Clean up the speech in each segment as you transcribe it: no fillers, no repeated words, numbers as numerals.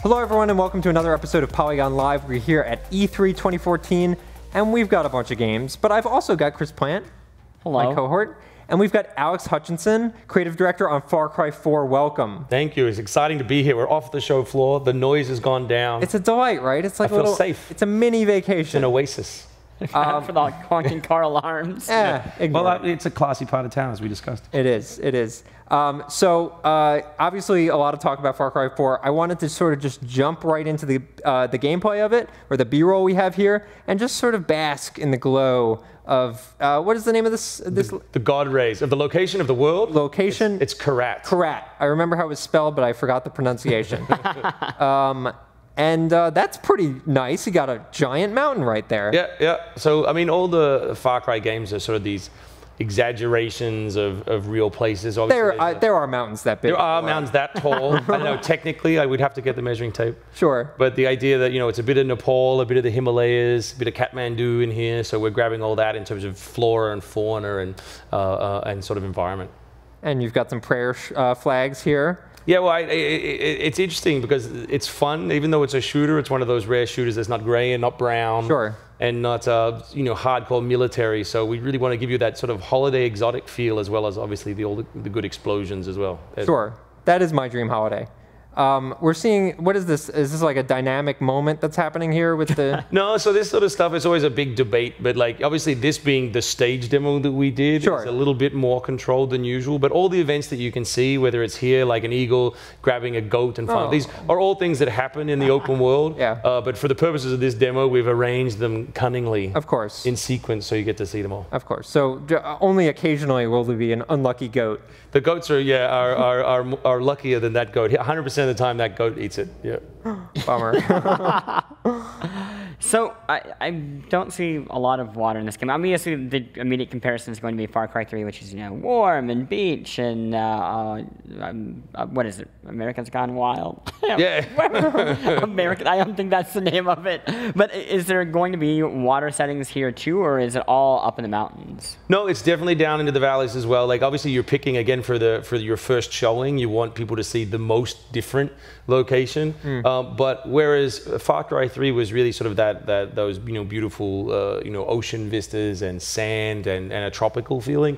Hello everyone and welcome to another episode of Polygon Live. We're here at E3 2014 and we've got a bunch of games, but I've also got Chris Plant, hello, my cohort, and we've got Alex Hutchinson, creative director on Far Cry 4. Welcome. Thank you. It's exciting to be here. We're off the show floor. The noise has gone down. It's a delight, right? It's like I feel safe. It's a mini vacation. It's an oasis. for the honking car alarms. Well, it's a classy part of town, as we discussed. It is. It is. Obviously, a lot of talk about Far Cry 4. I wanted to sort of just jump right into the gameplay of it, or the B-roll we have here, and just sort of bask in the glow of what is the name of this? The God rays of the location of the world. Location. It's Kyrat. Kyrat. I remember how it was spelled, but I forgot the pronunciation. And that's pretty nice. You got a giant mountain right there. Yeah. So, I mean, all the Far Cry games are sort of these exaggerations of real places. There are mountains that big. There are mountains that tall. I don't know, technically, I would have to get the measuring tape. Sure. But the idea that, it's a bit of Nepal, a bit of the Himalayas, a bit of Kathmandu in here, so we're grabbing all that in terms of flora and fauna and sort of environment. And you've got some prayer flags here. Yeah, well, it's interesting because it's fun. Even though it's a shooter, it's one of those rare shooters that's not gray and not brown. Sure. And not, hardcore military. So we really want to give you that sort of holiday exotic feel, as well as obviously the good explosions as well. Sure. That is my dream holiday. We're seeing, what is this? Is this like a dynamic moment that's happening here with the... No, so this sort of stuff is always a big debate, but like obviously this being the stage demo that we did, sure, is a little bit more controlled than usual, but all the events that you can see, whether it's here, like an eagle grabbing a goat in front of these, are all things that happen in the open world. Yeah. But for the purposes of this demo, we've arranged them cunningly. Of course. In sequence, so you get to see them all. Of course. So only occasionally will there be an unlucky goat. The goats are luckier than that goat. 100% of the time, that goat eats it. Yeah. Bummer. So I don't see a lot of water in this game. Obviously, the immediate comparison is going to be Far Cry 3, which is warm and beach and what is it? America's Gone Wild. Yeah. American. I don't think that's the name of it. But is there going to be water settings here too, or is it all up in the mountains? No, it's definitely down into the valleys as well. Like obviously, you're picking again for your first showing. You want people to see the most different location. But whereas Far Cry 3 was really sort of those beautiful ocean vistas and sand and a tropical feeling,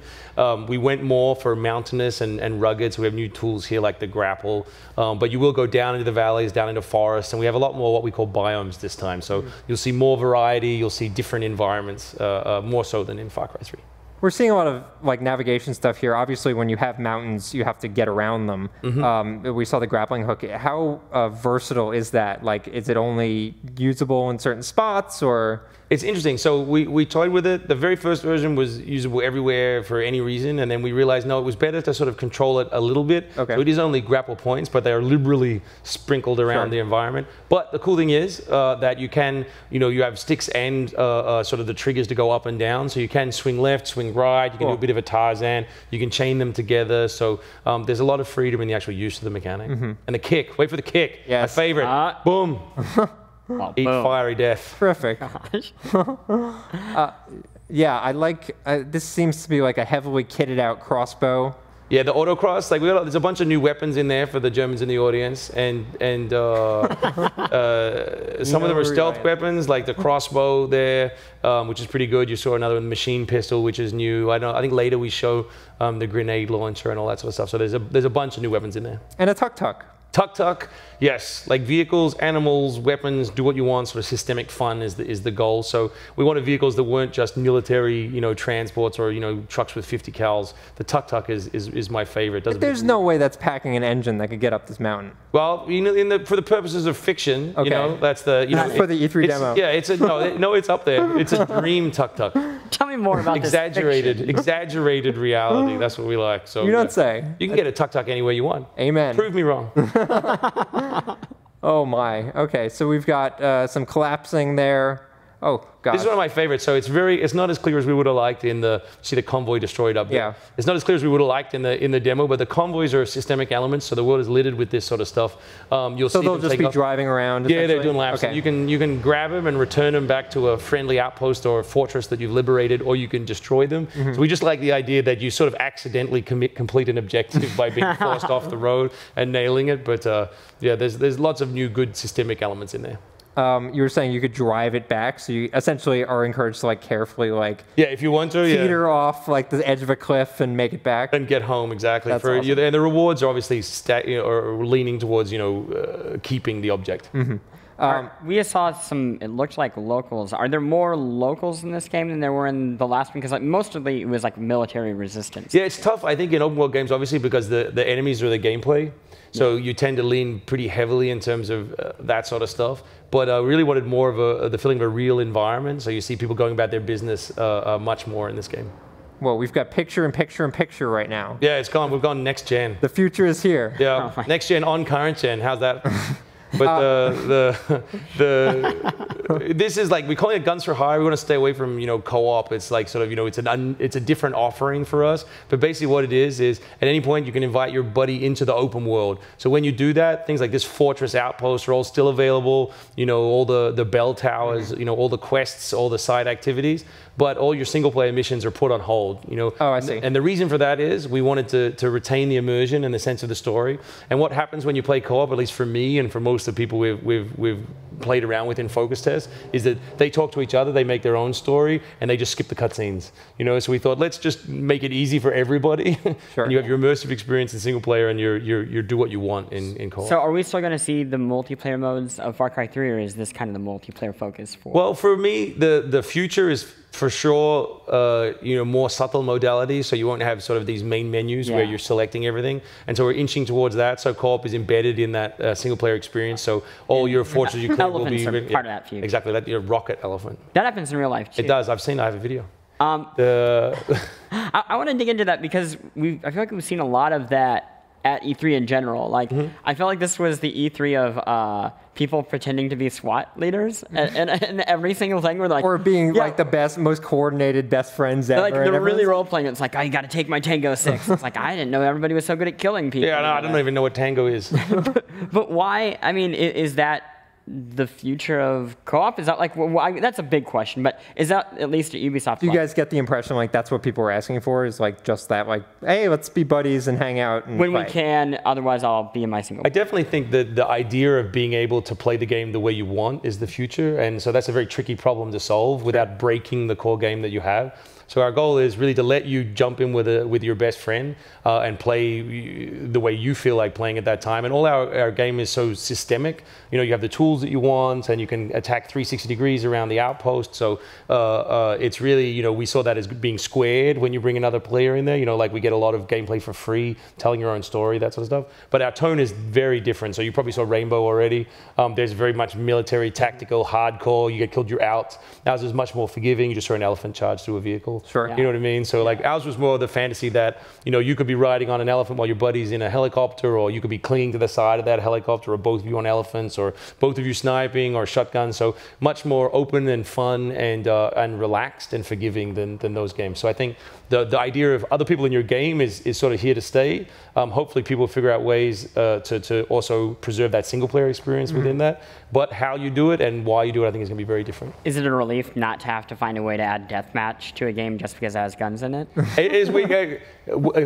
we went more for mountainous and rugged. So we have new tools here like the grapple. But you will go down into the valleys, down into forests, and we have a lot more what we call biomes this time. So you'll see more variety. You'll see different environments, more so than in Far Cry 3. We're seeing a lot of like navigation stuff here. Obviously, when you have mountains, you have to get around them. We saw the grappling hook. How versatile is that? Like, is it only usable in certain spots, or? It's interesting. So we toyed with it. The very first version was usable everywhere for any reason, and then we realized, no, it was better to sort of control it a little bit. Okay. So it is only grapple points, but they are liberally sprinkled around the environment. But the cool thing is that you can, you have sticks and sort of the triggers to go up and down. So you can swing left, swing right. You can do a bit of a Tarzan. You can chain them together. So there's a lot of freedom in the actual use of the mechanic. And the kick. Wait for the kick. Yes. My favorite. Boom. Eat fiery death. Terrific. Yeah, I like, this seems to be like a heavily kitted out crossbow. Yeah, the autocross, like there's a bunch of new weapons in there for the Germans in the audience, and some of them are stealth weapons, like the crossbow there, which is pretty good. You saw another one, machine pistol, which is new. I think later we show the grenade launcher and all that sort of stuff. So there's a bunch of new weapons in there. And a tuk-tuk. Tuk-tuk, yes, like vehicles, animals, weapons, do what you want, sort of systemic fun is the goal. So we wanted vehicles that weren't just military, transports or, trucks with 50 cals. The tuk-tuk is my favorite. But there's no way that's packing an engine that could get up this mountain. Well, for the purposes of fiction, that's the, for the E3 demo. Yeah, it's up there. It's a dream tuk-tuk. Tell me more about exaggerated reality. That's what we like. So you don't say. You can get a tuk-tuk anywhere you want. Amen. Prove me wrong. Oh my. Okay, so we've got some collapsing there. Oh, God. This is one of my favorites. So it's not as clear as we would have liked in the, see the convoy destroyed up there. Yeah. It's not as clear as we would have liked in the demo, but the convoys are systemic elements, so the world is littered with this sort of stuff. So they'll just be driving around? Yeah, they're doing laps. Okay. You can grab them and return them back to a friendly outpost or a fortress that you've liberated, or you can destroy them. So we just like the idea that you sort of accidentally complete an objective by being forced off the road and nailing it. But yeah, there's lots of new good systemic elements in there. You were saying you could drive it back, so you essentially are encouraged to like carefully like if you want to, teeter off like the edge of a cliff and make it back and get home. Exactly. That's awesome. And the rewards are obviously are leaning towards keeping the object. We saw some, it looked like locals. Are there more locals in this game than there were in the last one? Because like mostly it was like military resistance. Yeah, it's tough, I think, in open world games, obviously, because the enemies are the gameplay. So you tend to lean pretty heavily in terms of that sort of stuff. But I really wanted more of the feeling of a real environment. So you see people going about their business much more in this game. Well, we've got picture in picture in picture right now. Yeah, it's gone. We've gone next gen. The future is here. Yeah, next gen on current gen. How's that? But this is like, we're calling it guns for hire. We want to stay away from co-op. It's like sort of it's a different offering for us. But basically what it is at any point you can invite your buddy into the open world. So when you do that, things like this fortress outpost are all still available. All the bell towers, all the quests, all the side activities. But all your single player missions are put on hold. Oh, I see. And the reason for that is we wanted to retain the immersion and the sense of the story. And what happens when you play co-op, at least for me and for most of the people we've played around with in focus tests, is that they talk to each other, they make their own story, and they just skip the cutscenes. So we thought, let's just make it easy for everybody. Sure. And you have your immersive experience in single player, and you do what you want in co-op. So are we still going to see the multiplayer modes of Far Cry 3, or is this kind of the multiplayer focus for? Well, for me, the future is for sure, more subtle modalities. So you won't have sort of these main menus where you're selecting everything. And so we're inching towards that. So co-op is embedded in that single player experience. So all your forces you clear will be are part of that future. Exactly, that your rocket elephant. That happens in real life too. It does. I've seen. I have a video. I want to dig into that because I feel like we've seen a lot of that at E3 in general. Like, I feel like this was the E3 of people pretending to be SWAT leaders and every single thing where like, or being like the best, most coordinated best friends ever. Like they're really role playing. It's like, oh, you got to take my Tango 6. It's like, I didn't know everybody was so good at killing people. Yeah, no, I don't even know what Tango is. But why? I mean, is that the future of co-op? Is that like, that's a big question, but is that at least at Ubisoft? Do you guys get the impression like that's what people are asking for, is like just that, like, hey, let's be buddies and hang out and when play. We can, otherwise I'll be in my single. I definitely think that the idea of being able to play the game the way you want is the future, and so that's a very tricky problem to solve without breaking the core game that you have. So our goal is really to let you jump in with your best friend and play the way you feel like playing at that time. And all our game is so systemic. You have the tools that you want, and you can attack 360 degrees around the outpost. So it's really, we saw that as being squared when you bring another player in there. Like we get a lot of gameplay for free, telling your own story, that sort of stuff. But our tone is very different. So you probably saw Rainbow already. There's very much military, tactical, hardcore. You get killed, you're out. Ours is much more forgiving. You just saw an elephant charge through a vehicle. Sure. Yeah. You know what I mean? So like ours was more the fantasy that, you could be riding on an elephant while your buddy's in a helicopter, or you could be clinging to the side of that helicopter, or both of you on elephants, or both of you sniping or shotgun. So much more open and fun and relaxed and forgiving than those games. So I think the idea of other people in your game is sort of here to stay. Hopefully people figure out ways to also preserve that single player experience within that. But how you do it and why you do it, I think is going to be very different. Is it a relief not to have to find a way to add deathmatch to a game just because it has guns in it? It is.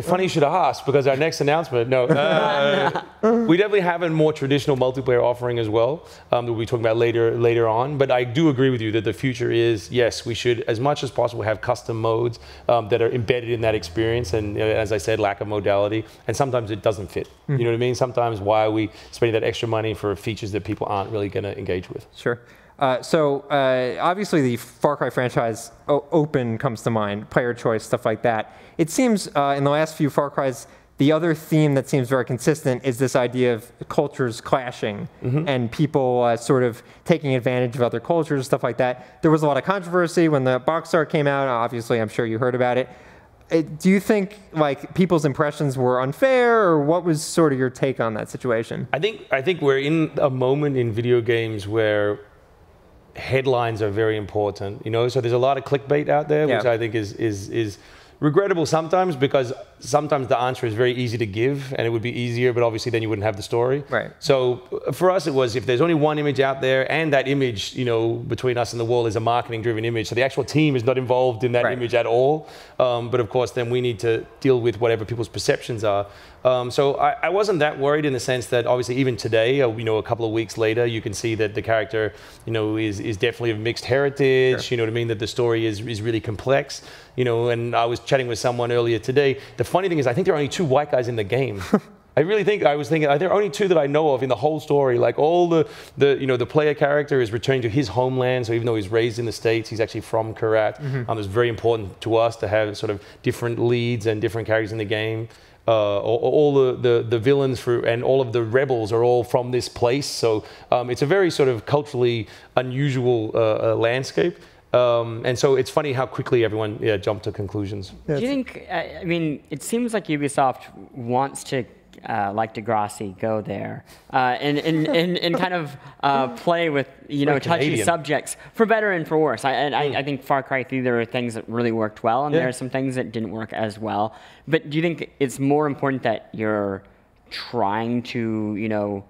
Funny you should ask, because our next announcement, we definitely have a more traditional multiplayer offering as well that we'll be talking about later on. But I do agree with you that the future is, yes, we should, as much as possible, have custom modes that are embedded in that experience. And as I said, lack of modality. And sometimes it doesn't fit. You know what I mean? Sometimes why are we spending that extra money for features that people aren't really going to engage with? Sure. So obviously the Far Cry franchise open comes to mind, player choice, stuff like that. It seems in the last few Far Crys, the other theme that seems very consistent is this idea of cultures clashing and people sort of taking advantage of other cultures, stuff like that. There was a lot of controversy when the box art came out. Obviously, I'm sure you heard about it. Do you think like people's impressions were unfair, or what was sort of your take on that situation? I think we're in a moment in video games where headlines are very important, you know. So there's a lot of clickbait out there, which I think is regrettable sometimes, because sometimes the answer is very easy to give and it would be easier, but obviously then you wouldn't have the story. Right. So for us, it was, if there's only one image out there, and that image, you know, between us and the world is a marketing driven image, so the actual team is not involved in that image at all. But of course, then we need to deal with whatever people's perceptions are. So I wasn't that worried, in the sense that obviously even today, you know, a couple of weeks later, you can see that the character, you know, is definitely of mixed heritage. You know what I mean? That the story is really complex. You know, and I was chatting with someone earlier today. The funny thing is, I think there are only 2 white guys in the game. I really think, I was thinking, there are only 2 that I know of in the whole story. Like all the you know, the player character is returning to his homeland. So even though he's raised in the States, he's actually from Kyrat. It's very important to us to have sort of different leads and different characters in the game. All the villains and all of the rebels are all from this place. So it's a very sort of culturally unusual landscape. And so it's funny how quickly everyone jumped to conclusions. Do you think, I mean, it seems like Ubisoft wants to, like Degrassi, go there and kind of play with, you know, touchy subjects, for better and for worse. I think Far Cry 3, there are things that really worked well, and there are some things that didn't work as well. But do you think it's more important that you're trying to, you know...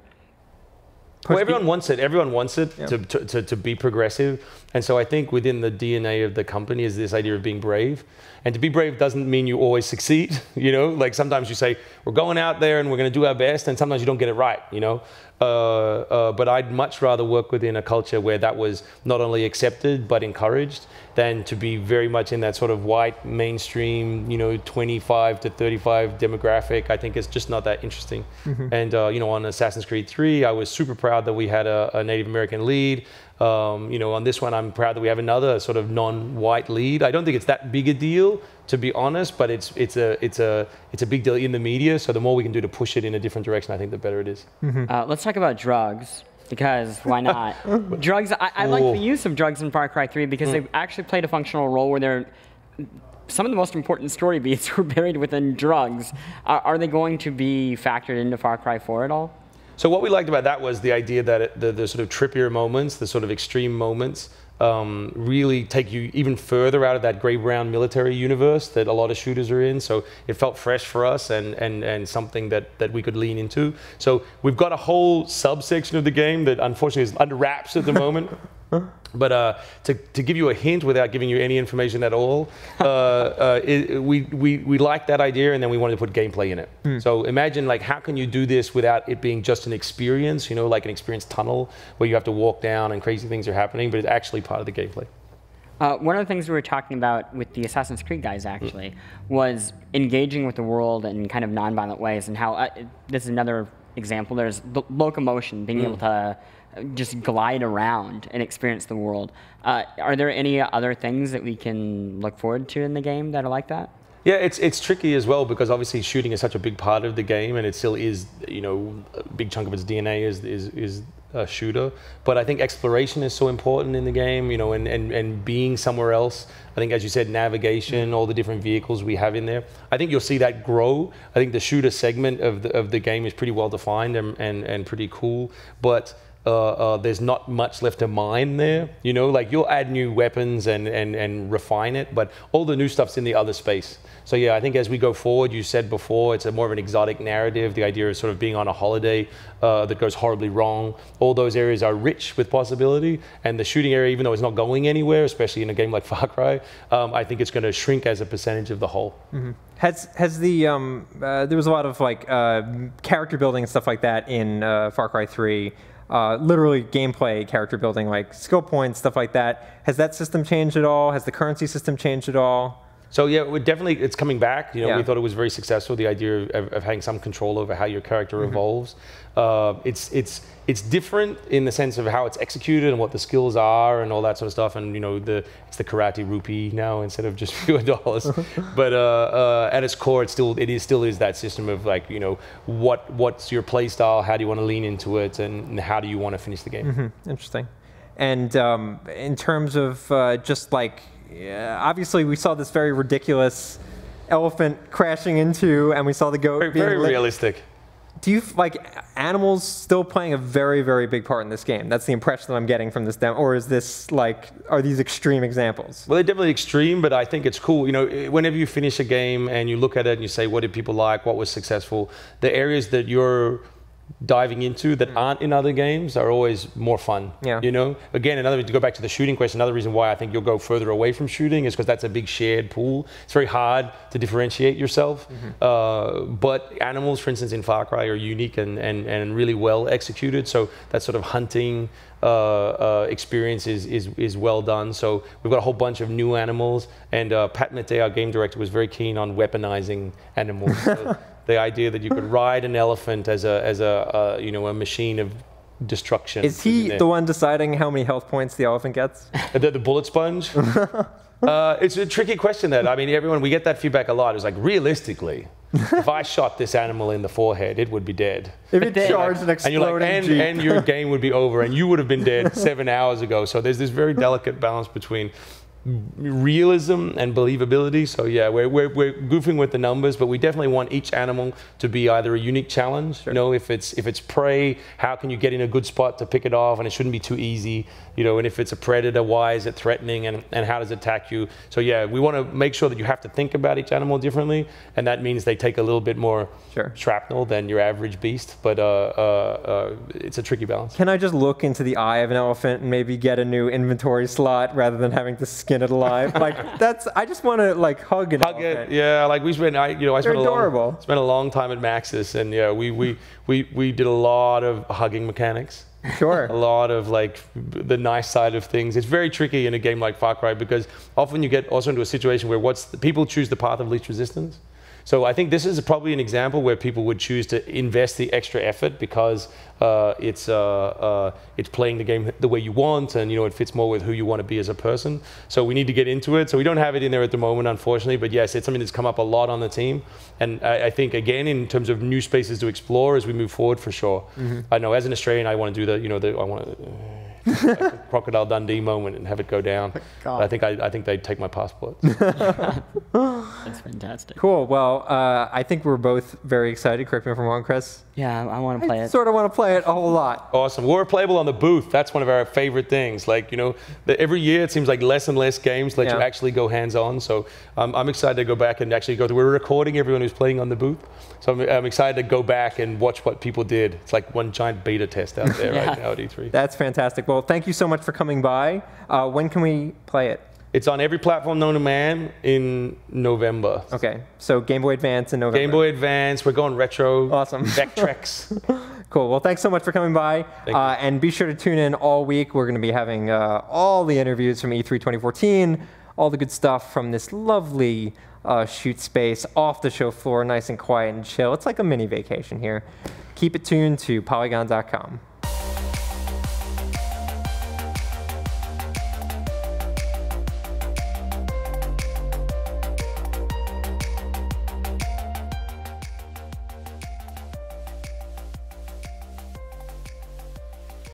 Well, everyone wants it. Everyone wants it to be progressive. And so I think within the DNA of the company is this idea of being brave. And to be brave doesn't mean you always succeed, you know? Like sometimes you say, we're going out there and we're going to do our best, and sometimes you don't get it right, you know? But I'd much rather work within a culture where that was not only accepted but encouraged, than to be very much in that sort of white mainstream, you know, 25 to 35 demographic. I think it's just not that interesting. And you know, on Assassin's Creed 3, I was super proud that we had a Native American lead. You know, on this one, I'm proud that we have another sort of non-white lead. I don't think it's that big a deal, to be honest, but it's a big deal in the media. So the more we can do to push it in a different direction, I think the better it is. Let's talk about drugs, because why not? Drugs. I like the use of drugs in Far Cry 3 because they actually played a functional role where some of the most important story beats were buried within drugs. Are they going to be factored into Far Cry 4 at all? So what we liked about that was the idea that the sort of trippier moments, the sort of extreme moments, really take you even further out of that gray-brown military universe that a lot of shooters are in. So it felt fresh for us and something that we could lean into. So we've got a whole subsection of the game that unfortunately is under wraps at the moment. But to give you a hint without giving you any information at all, we liked that idea, and then we wanted to put gameplay in it. So imagine, like, how can you do this without it being just an experience, you know, like an experience tunnel where you have to walk down and crazy things are happening, but it's actually part of the gameplay. One of the things we were talking about with the Assassin's Creed guys, actually, was engaging with the world in kind of non-violent ways, and how, this is another example, there's the locomotion, being able to just glide around and experience the world. Are there any other things that we can look forward to in the game that are like that? Yeah, it's tricky as well, because obviously shooting is such a big part of the game, and it still is, you know, a big chunk of its DNA is a shooter. But I think exploration is so important in the game, you know, and being somewhere else. I think, as you said, navigation, all the different vehicles we have in there. I think you'll see that grow. I think the shooter segment of the game is pretty well defined and pretty cool. But there's not much left to mine there, you know, like you'll add new weapons and refine it, but all the new stuff's in the other space. So yeah, I think as we go forward, you said before, it's a more of an exotic narrative, the idea of sort of being on a holiday that goes horribly wrong. All those areas are rich with possibility, and the shooting area, even though it's not going anywhere, especially in a game like Far Cry, I think it's going to shrink as a percentage of the whole. Has the there was a lot of like character building and stuff like that in Far Cry 3. Literally gameplay, character building, like skill points, stuff like that. Has that system changed at all? Has the currency system changed at all? So yeah, it's coming back. You know, we thought it was very successful, the idea of having some control over how your character evolves. It's different in the sense of how it's executed and what the skills are and all that sort of stuff. And you know, it's the karate rupee now instead of just fewer dollars. But at its core, it still is that system of, like, you know, what's your play style, how do you want to lean into it, and how do you want to finish the game. Interesting. And in terms of just like, obviously we saw this very ridiculous elephant crashing into, and we saw the goat being very realistic. do you like animals still playing a very, very big part in this game? That's the impression that I'm getting from this demo. Or is this like, are these extreme examples? Well, they're definitely extreme, but I think it's cool. You know, whenever you finish a game and you look at it and you say, what did people like? What was successful? The areas that you're diving into that aren't in other games are always more fun. Yeah. You know, again, to go back to the shooting question, another reason why I think you'll go further away from shooting is because that's a big shared pool. It's very hard to differentiate yourself. But animals, for instance, in Far Cry are unique and really well executed. So that sort of hunting experience is well done. So we've got a whole bunch of new animals, and Pat Mette, our game director, was very keen on weaponizing animals. So the idea that you could ride an elephant as a a machine of destruction. Is he the one deciding how many health points the elephant gets? The bullet sponge? It's a tricky question. That I mean, we get that feedback a lot. It's like, realistically, if I shot this animal in the forehead, it would be dead. If it charged an exploding and your game would be over, and you would have been dead 7 hours ago. So there's this very delicate balance between realism and believability. So yeah, we're goofing with the numbers, but we definitely want each animal to be either a unique challenge. Sure. You know, if it's prey, how can you get in a good spot to pick it off, and it shouldn't be too easy. You know, and if it's a predator, why is it threatening, and how does it attack you? So yeah, we want to make sure that you have to think about each animal differently, and that means they take a little bit more shrapnel than your average beast. But it's a tricky balance. Can I just look into the eye of an elephant and maybe get a new inventory slot rather than having to skin it alive? Like I just want to like hug an elephant. It, yeah. Like we spent, I spent a long time at Maxis, and yeah, we did a lot of hugging mechanics. Sure. A lot of like the nice side of things. It's very tricky in a game like Far Cry because often you get also into a situation where people choose the path of least resistance. So I think this is probably an example where people would choose to invest the extra effort because it's playing the game the way you want, and it fits more with who you want to be as a person. So we need to get into it. So we don't have it in there at the moment, unfortunately. But yes, it's something that's come up a lot on the team. And I think again, in terms of new spaces to explore as we move forward, for sure. I know as an Australian, I want to do I want to. Like a Crocodile Dundee moment and have it go down. I think they'd take my passport. That's fantastic. Cool. Well, I think we're both very excited. Correct me if I'm wrong, Chris. Yeah, I want to play it. Sort of want to play it a whole lot. Awesome. We're playable on the booth. That's one of our favorite things. Like, every year it seems like less and less games let you actually go hands-on. So I'm excited to go back and actually go through. We're recording everyone who's playing on the booth. So I'm excited to go back and watch what people did. It's like one giant beta test out there right now at E3. That's fantastic. Well, thank you so much for coming by. When can we play it? It's on every platform known to man in November. Okay, so Game Boy Advance in November. Game Boy Advance, we're going retro. Awesome. Vectrex. Cool, well thanks so much for coming by. And be sure to tune in all week. We're gonna be having all the interviews from E3 2014, all the good stuff from this lovely shoot space off the show floor, nice and quiet and chill. It's like a mini vacation here. Keep it tuned to Polygon.com.